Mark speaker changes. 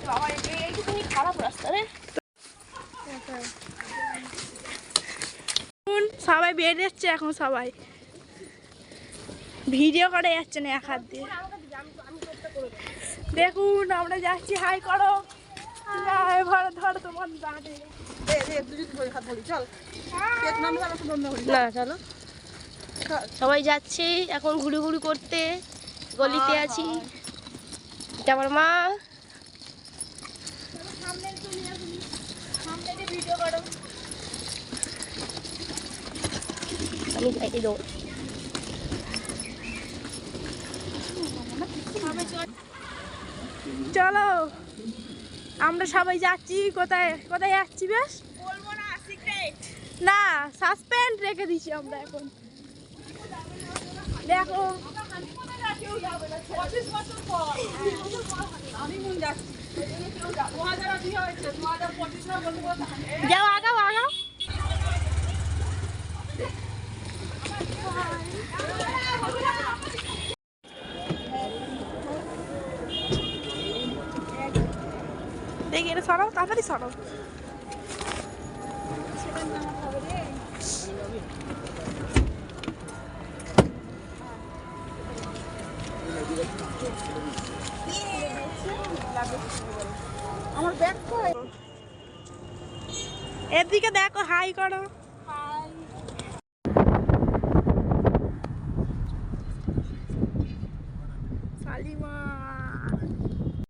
Speaker 1: এইটুকুনি খারাপ রাস্তা রে। সবাই বেরিয়েছে এখন, সবাই ভিডিও করে যাচ্ছে না এক হাত দিয়ে। দেখুন আমরা যাচ্ছি, হাই করো। ধরো তোমার
Speaker 2: না চলো, সবাই যাচ্ছি এখন ঘুরি ঘুরি করতে, গলিতে আছি। এটা আমার মা। আমি যাই দেবো।
Speaker 1: চলো আমরা সবাই যাচ্ছি। কোথায় কোথায় যাচ্ছি বেশ না, সাসপেন্ড রেখে দিচ্ছি আমরা এখন। দেখো যাও, আগাও আগাও। দেখি এটা সরাও, তাড়াতাড়ি সরাও। আমার ব্যাগ কই? এদিকে দেখো, হাই করো।